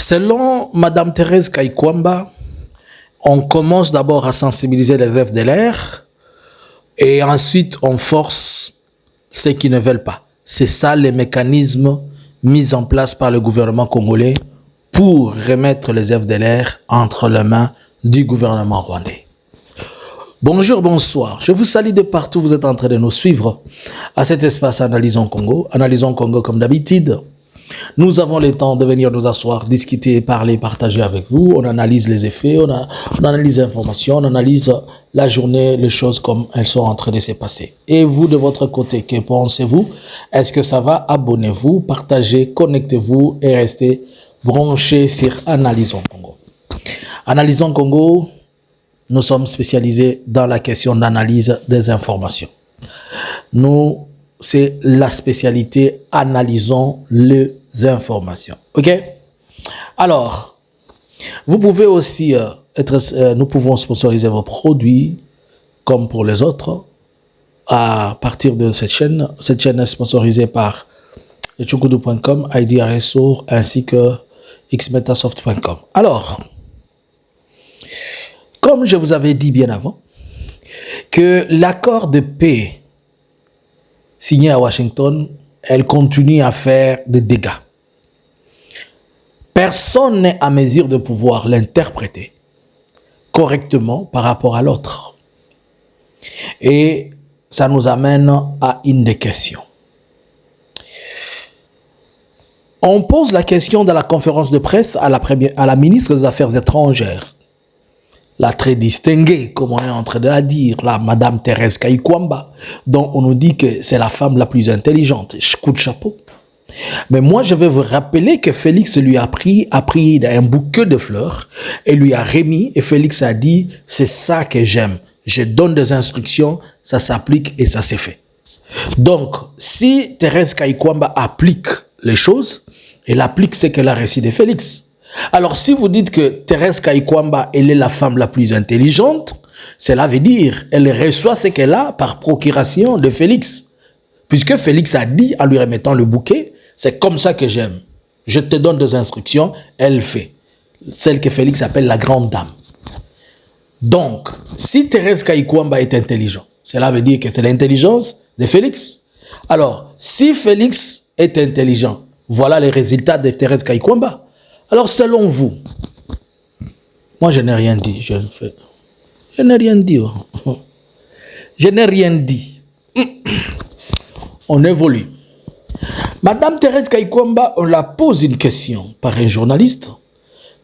Selon Madame Thérèse Kaikwamba, on commence d'abord à sensibiliser les FDLR et ensuite on force ceux qui ne veulent pas. C'est ça les mécanismes mis en place par le gouvernement congolais pour remettre les FDLR entre les mains du gouvernement rwandais. Bonjour, bonsoir. Je vous salue de partout. Vous êtes en train de nous suivre à cet espace Analysons Congo. Analysons Congo comme d'habitude. Nous avons le temps de venir nous asseoir, discuter, parler, partager avec vous. On analyse les effets, on analyse les informations, on analyse la journée, les choses comme elles sont en train de se passer. Et vous, de votre côté, que pensez-vous? Est-ce que ça va? Abonnez-vous, partagez, connectez-vous et restez branchés sur Analysons Congo. Analysons Congo, nous sommes spécialisés dans la question d'analyse des informations. Nous, c'est la spécialité, analysons les informations. OK? Alors, vous pouvez aussi nous pouvons sponsoriser vos produits comme pour les autres à partir de cette chaîne. Cette chaîne est sponsorisée par chukudu.com, IDRSO ainsi que xmetasoft.com. Alors, comme je vous avais dit bien avant, que l'accord de paix signé à Washington, elle continue à faire des dégâts. Personne n'est à mesure de pouvoir l'interpréter correctement par rapport à l'autre. Et ça nous amène à une des questions. On pose la question dans la conférence de presse à la ministre des Affaires étrangères, la très distinguée, comme on est en train de la dire, la Madame Thérèse Kaikwamba, dont on nous dit que c'est la femme la plus intelligente. Coup de chapeau. Mais moi, je vais vous rappeler que Félix lui a pris un bouquet de fleurs et lui a remis, et Félix a dit, c'est ça que j'aime. Je donne des instructions, ça s'applique et ça s'est fait. Donc, si Thérèse Kaikwamba applique les choses, elle applique ce qu'elle a reçu de Félix. Alors, si vous dites que Thérèse Kaikwamba, elle est la femme la plus intelligente, cela veut dire qu'elle reçoit ce qu'elle a par procuration de Félix. Puisque Félix a dit, en lui remettant le bouquet, c'est comme ça que j'aime. Je te donne des instructions, elle fait. Celle que Félix appelle la grande dame. Donc, si Thérèse Kaikwamba est intelligent, cela veut dire que c'est l'intelligence de Félix. Alors, si Félix est intelligent, voilà les résultats de Thérèse Kaikwamba. Alors, selon vous, moi, je n'ai rien dit. Je n'ai rien dit. Je n'ai rien dit. On évolue. Madame Thérèse Kaikwamba, on la pose une question par un journaliste.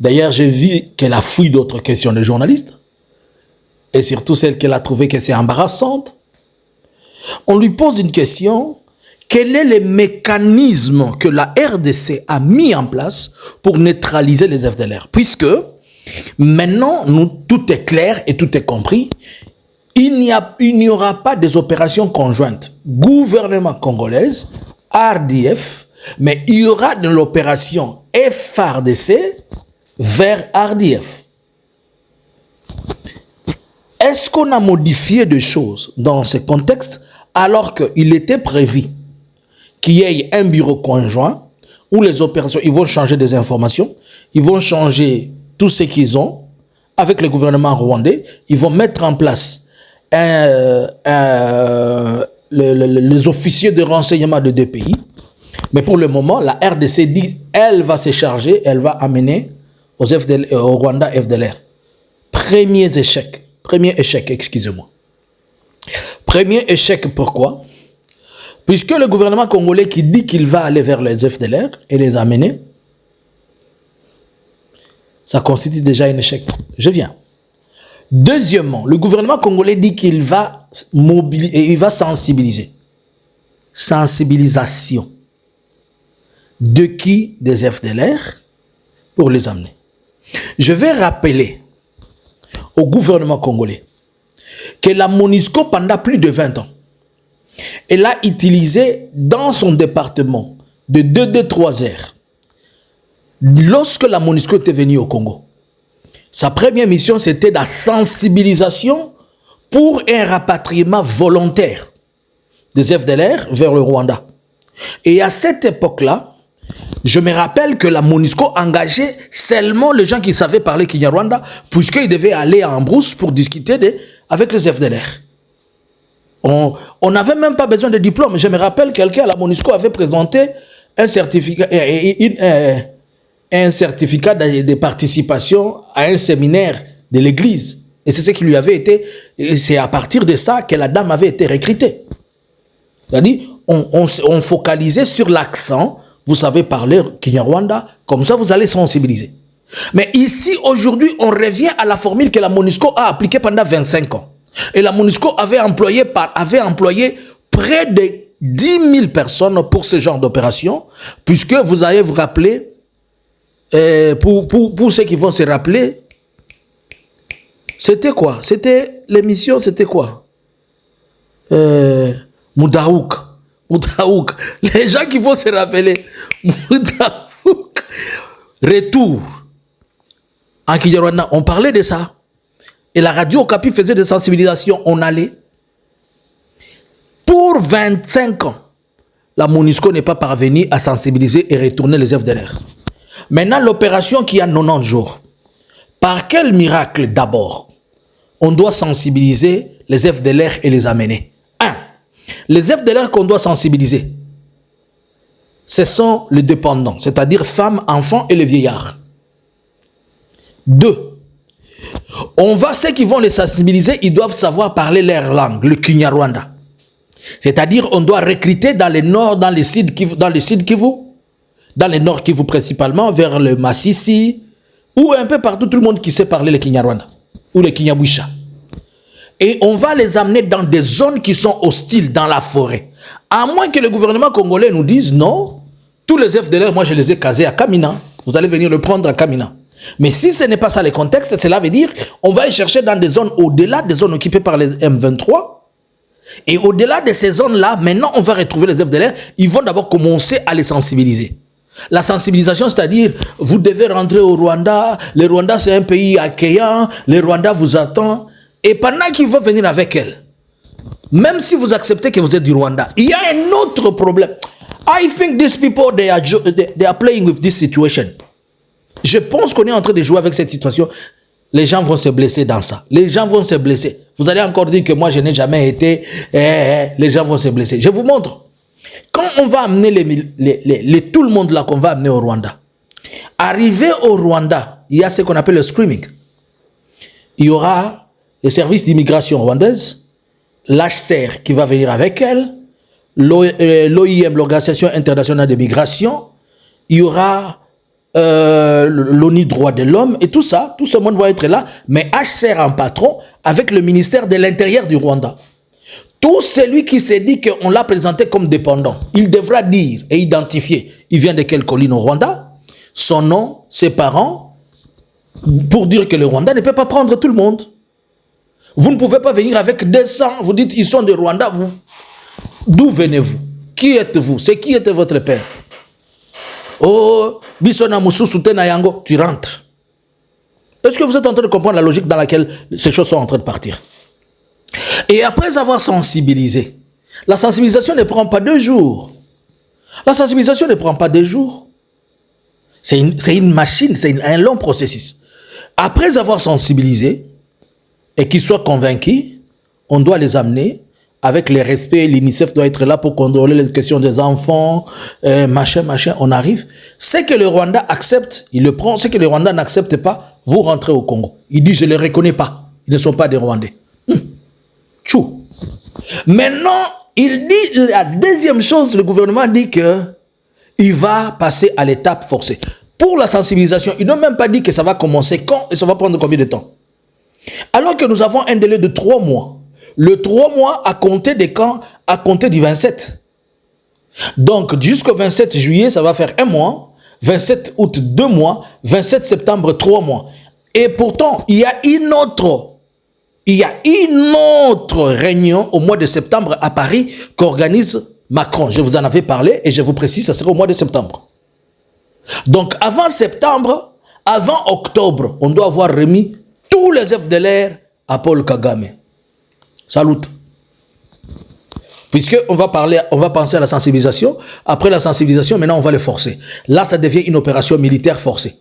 D'ailleurs, j'ai vu qu'elle a fouillé d'autres questions de journalistes. Et surtout celle qu'elle a trouvée que c'est embarrassante. On lui pose une question. Quel est le mécanisme que la RDC a mis en place pour neutraliser les FDLR? Puisque maintenant, tout est clair et tout est compris. Il n'y aura pas des opérations conjointes. Gouvernement congolaise, RDF, mais il y aura de l'opération FRDC vers RDF. Est-ce qu'on a modifié des choses dans ce contexte alors qu'il était prévu qu'il y ait un bureau conjoint où les opérations, ils vont changer des informations, ils vont changer tout ce qu'ils ont avec le gouvernement rwandais, ils vont mettre en place les officiers de renseignement de deux pays. Mais pour le moment, la RDC dit, elle va se charger, elle va amener au Rwanda FDLR. Premier échec, excusez-moi. Premier échec, pourquoi? Puisque le gouvernement congolais qui dit qu'il va aller vers les FDLR et les amener, ça constitue déjà un échec. Je viens. Deuxièmement, le gouvernement congolais dit qu'il va mobiliser et il va sensibiliser. Sensibilisation. De qui? Des FDLR pour les amener. Je vais rappeler au gouvernement congolais que la MONUSCO, pendant plus de 20 ans, elle a utilisé dans son département de 2-3 heures. Lorsque la MONUSCO était venue au Congo, sa première mission, c'était la sensibilisation pour un rapatriement volontaire des FDLR vers le Rwanda. Et à cette époque-là, Je me rappelle que la MONUSCO engageait seulement les gens qui savaient parler Kinyarwanda, puisqu'ils devaient aller en brousse pour discuter avec les FDLR. On n'avait même pas besoin de diplôme. Je me rappelle quelqu'un à la MONUSCO avait présenté un certificat, de participation à un séminaire de l'église. Et c'est ce qui lui avait été, et c'est à partir de ça que la dame avait été recrutée. C'est-à-dire, on focalisait sur l'accent, vous savez parler Kinyarwanda, comme ça vous allez sensibiliser. Mais ici, aujourd'hui, on revient à la formule que la MONUSCO a appliquée pendant 25 ans. Et la MONUSCO avait employé près de 10 000 personnes pour ce genre d'opération, puisque vous allez vous rappeler, pour ceux qui vont se rappeler, c'était quoi? C'était l'émission, c'était quoi? Moudaouk. Les gens qui vont se rappeler. Moudaouk. Retour. En Kinyarwanda, on parlait de ça. Et la radio Okapi faisait des sensibilisations. On allait. Pour 25 ans, la MONUSCO n'est pas parvenue à sensibiliser et retourner les FDLR. Maintenant, l'opération qui a 90 jours. Par quel miracle d'abord on doit sensibiliser les FDLR et les amener? 1. Les FDLR qu'on doit sensibiliser, ce sont les dépendants, c'est-à-dire femmes, enfants et les vieillards. 2. Ceux qui vont les sensibiliser, ils doivent savoir parler leur langue, le Kinyarwanda. C'est-à-dire, on doit recruter dans le nord, dans le sud Kivu, dans le nord Kivu principalement, vers le Massissi, ou un peu partout, tout le monde qui sait parler le Kinyarwanda, ou le Kinyabwisha. Et on va les amener dans des zones qui sont hostiles, dans la forêt. À moins que le gouvernement congolais nous dise, non, tous les FDLR, moi je les ai casés à Kamina, vous allez venir le prendre à Kamina. Mais si ce n'est pas ça le contexte, cela veut dire on va les chercher dans des zones au-delà des zones occupées par les M23. Et au-delà de ces zones-là, maintenant on va retrouver les FDLR. Ils vont d'abord commencer à les sensibiliser. La sensibilisation, c'est-à-dire, vous devez rentrer au Rwanda. Le Rwanda, c'est un pays accueillant. Le Rwanda vous attend. Et pendant qu'ils vont venir avec elle, même si vous acceptez que vous êtes du Rwanda, il y a un autre problème. I think these people, they are playing with this situation. Je pense qu'on est en train de jouer avec cette situation. Les gens vont se blesser dans ça. Les gens vont se blesser. Vous allez encore dire que moi, je n'ai jamais été... les gens vont se blesser. Je vous montre. Quand on va amener tout le monde là qu'on va amener au Rwanda, arrivé au Rwanda, il y a ce qu'on appelle le screening. Il y aura le service d'immigration rwandaise, l'HCR qui va venir avec elle, l'OIM, l'Organisation internationale de migration, il y aura l'ONU droits de l'homme et tout ça, tout ce monde va être là, mais HCR en patron avec le ministère de l'Intérieur du Rwanda. Tout celui qui s'est dit qu'on l'a présenté comme dépendant, il devra dire et identifier, il vient de quelle colline au Rwanda, son nom, ses parents, pour dire que le Rwanda ne peut pas prendre tout le monde. Vous ne pouvez pas venir avec 200, vous dites ils sont de Rwanda, vous. D'où venez-vous? Qui êtes-vous? C'est qui était votre père? Oh, Bisona Moussou Soutena Yango, tu rentres. Est-ce que vous êtes en train de comprendre la logique dans laquelle ces choses sont en train de partir? Et après avoir sensibilisé, la sensibilisation ne prend pas 2 jours. La sensibilisation ne prend pas 2 jours. C'est une machine, c'est un long processus. Après avoir sensibilisé, et qu'ils soient convaincus, on doit les amener avec le respect. L'UNICEF doit être là pour contrôler les questions des enfants, machin, on arrive. Ce que le Rwanda accepte, il le prend. Ce que le Rwanda n'accepte pas, vous rentrez au Congo. Il dit, je ne les reconnais pas. Ils ne sont pas des Rwandais. Tchou. Maintenant, il dit, la deuxième chose, le gouvernement dit que il va passer à l'étape forcée. Pour la sensibilisation, ils n'ont même pas dit que ça va commencer quand et ça va prendre combien de temps. Alors que nous avons un délai de 3 mois. Le 3 mois à compter de quand? À compter du 27. Donc, jusqu'au 27 juillet, ça va faire 1 mois. 27 août, 2 mois. 27 septembre, 3 mois. Et pourtant, il y a une autre réunion au mois de septembre à Paris qu'organise Macron. Je vous en avais parlé et je vous précise, ça sera au mois de septembre. Donc, avant septembre, avant octobre, on doit avoir remis tous les FDLR à Paul Kagame. Salut. Puisqu'on va penser à la sensibilisation. Après la sensibilisation, maintenant, on va le forcer. Là, ça devient une opération militaire forcée.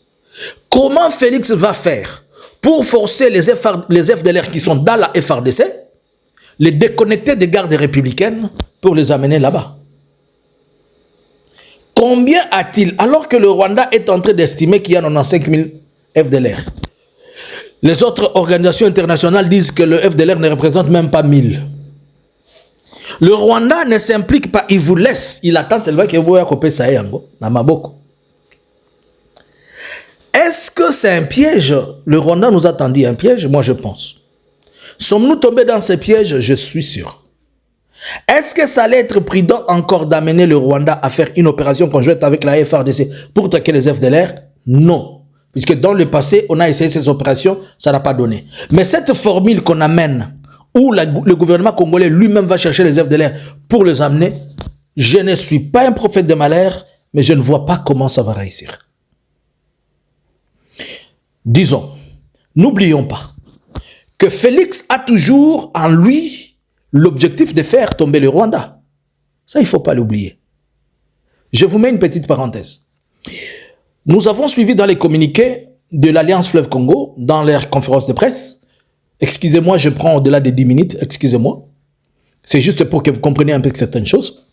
Comment Félix va faire pour forcer les FDLR qui sont dans la FRDC, les déconnecter des gardes républicaines pour les amener là-bas? Combien a-t-il, alors que le Rwanda est en train d'estimer qu'il y a 95 000 FDLR? Les autres organisations internationales disent que le FDLR ne représente même pas 1000. Le Rwanda ne s'implique pas, il vous laisse, il attend seulement que vous ayez ça na maboko. Est-ce que c'est un piège? Le Rwanda nous a tendu un piège? Moi, je pense. Sommes-nous tombés dans ce piège? Je suis sûr. Est-ce que ça allait être prudent encore d'amener le Rwanda à faire une opération conjointe avec la FRDC pour traquer les FDLR? Non. Puisque dans le passé, on a essayé ces opérations, ça n'a pas donné. Mais cette formule qu'on amène, où le gouvernement congolais lui-même va chercher les FDLR pour les amener, je ne suis pas un prophète de malheur, mais je ne vois pas comment ça va réussir. Disons, n'oublions pas que Félix a toujours en lui l'objectif de faire tomber le Rwanda. Ça, il ne faut pas l'oublier. Je vous mets une petite parenthèse. Nous avons suivi dans les communiqués de l'Alliance Fleuve Congo, dans leur conférence de presse. Excusez-moi, je prends au-delà de 10 minutes, excusez-moi. C'est juste pour que vous compreniez un peu certaines choses.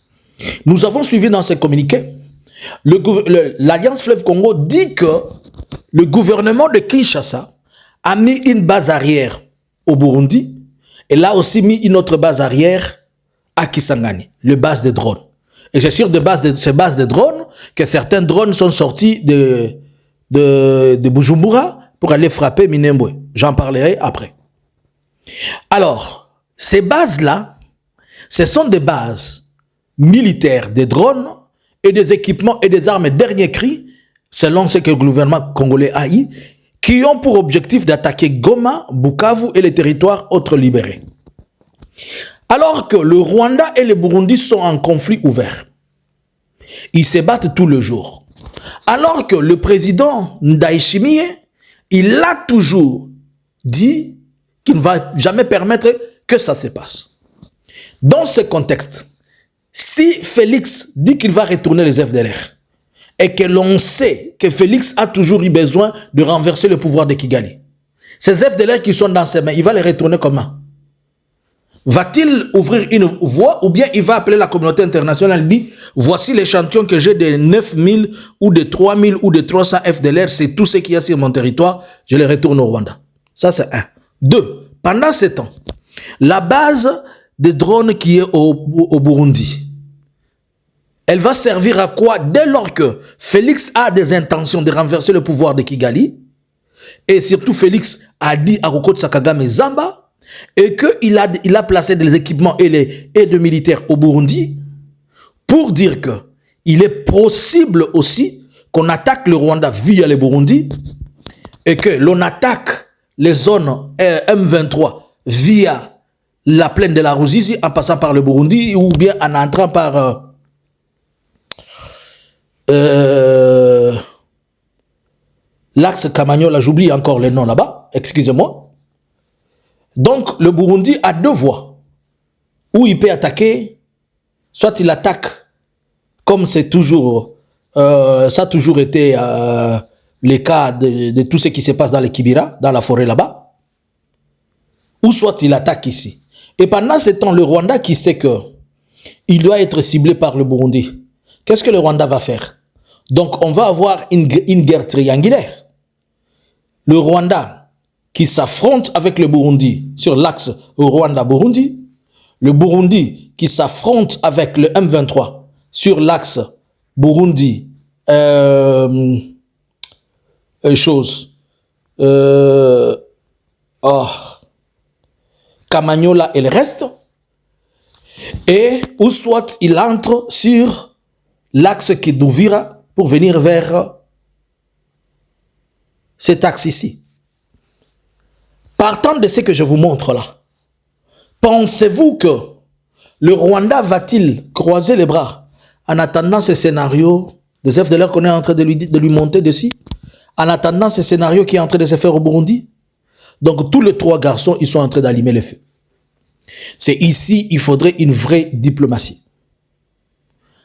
Nous avons suivi dans ces communiqués, l'Alliance Fleuve Congo dit que le gouvernement de Kinshasa a mis une base arrière au Burundi et là aussi mis une autre base arrière à Kisangani, le base de drones. Et c'est sûr de ces bases de drones que certains drones sont sortis de Bujumbura pour aller frapper Minembwe. J'en parlerai après. Alors, ces bases-là, ce sont des bases militaires, des drones et des équipements et des armes dernier cri, selon ce que le gouvernement congolais a eu, qui ont pour objectif d'attaquer Goma, Bukavu et les territoires autres libérés. Alors que le Rwanda et le Burundi sont en conflit ouvert. Ils se battent tout le jour. Alors que le président Ndayishimiye, il a toujours dit qu'il ne va jamais permettre que ça se passe. Dans ce contexte, si Félix dit qu'il va retourner les FDLR, et que l'on sait que Félix a toujours eu besoin de renverser le pouvoir de Kigali, ces FDLR qui sont dans ses mains, il va les retourner comment? Va-t-il ouvrir une voie ou bien il va appeler la communauté internationale et dire voici l'échantillon que j'ai de 9000 ou de 3000 ou de 300 FDLR, c'est tout ce qu'il y a sur mon territoire, je les retourne au Rwanda. Ça c'est un. Deux, pendant ce temps, la base des drones qui est au Burundi, elle va servir à quoi dès lors que Félix a des intentions de renverser le pouvoir de Kigali et surtout Félix a dit à Rokot Sakagame Zamba et qu'il a placé des équipements et les aides militaires au Burundi pour dire que il est possible aussi qu'on attaque le Rwanda via le Burundi et que l'on attaque les zones M23 via la plaine de la Ruzizi en passant par le Burundi ou bien en entrant par l'axe Kamanyola, j'oublie encore le nom là-bas, excusez-moi. Donc, le Burundi a deux voies où il peut attaquer, soit il attaque, comme c'est toujours, ça a toujours été le cas de tout ce qui se passe dans les Kibira, dans la forêt là-bas, ou soit il attaque ici. Et pendant ce temps, le Rwanda qui sait que il doit être ciblé par le Burundi, qu'est-ce que le Rwanda va faire? Donc, on va avoir une guerre triangulaire. Le Rwanda qui s'affronte avec le Burundi sur l'axe Rwanda-Burundi, le Burundi qui s'affronte avec le M23 sur l'axe Burundi, Kamanyola et le reste, et ou soit il entre sur l'axe Kiduvira pour venir vers cet axe ici. Partant de ce que je vous montre là, pensez-vous que le Rwanda va-t-il croiser les bras en attendant ce scénario des FDLR qu'on est en train de lui monter dessus, en attendant ce scénario qui est en train de se faire au Burundi? Donc tous les trois garçons, ils sont en train d'allumer le feu. C'est ici, il faudrait une vraie diplomatie.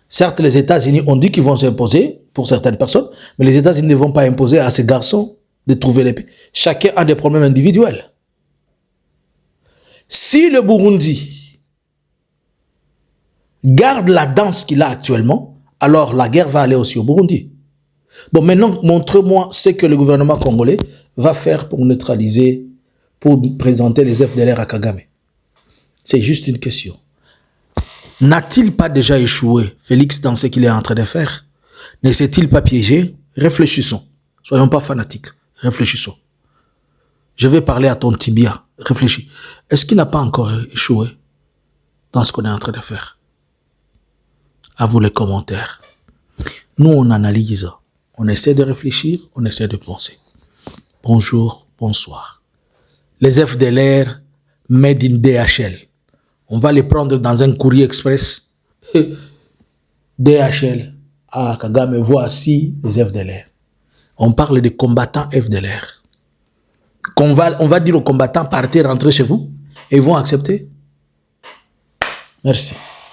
Certes, les États-Unis ont dit qu'ils vont s'imposer pour certaines personnes, mais les États-Unis ne vont pas imposer à ces garçons de trouver les paix. Chacun a des problèmes individuels. Si le Burundi garde la danse qu'il a actuellement, alors la guerre va aller aussi au Burundi. Bon, maintenant, montre-moi ce que le gouvernement congolais va faire pour neutraliser, pour présenter les FDLR à Kagame. C'est juste une question. N'a-t-il pas déjà échoué, Félix, dans ce qu'il est en train de faire? Ne s'est-il pas piégé? Réfléchissons. Soyons pas fanatiques. Réfléchissons. Je vais parler à ton tibia. Réfléchis. Est-ce qu'il n'a pas encore échoué dans ce qu'on est en train de faire? À vous les commentaires. Nous, on analyse. On essaie de réfléchir, on essaie de penser. Bonjour, bonsoir. Les FDLR made in DHL. On va les prendre dans un courrier express. DHL. Ah, Kagame, voici les FDLR. On parle des combattants FDLR. On va dire aux combattants, partez, rentrez chez vous. Et ils vont accepter. Merci.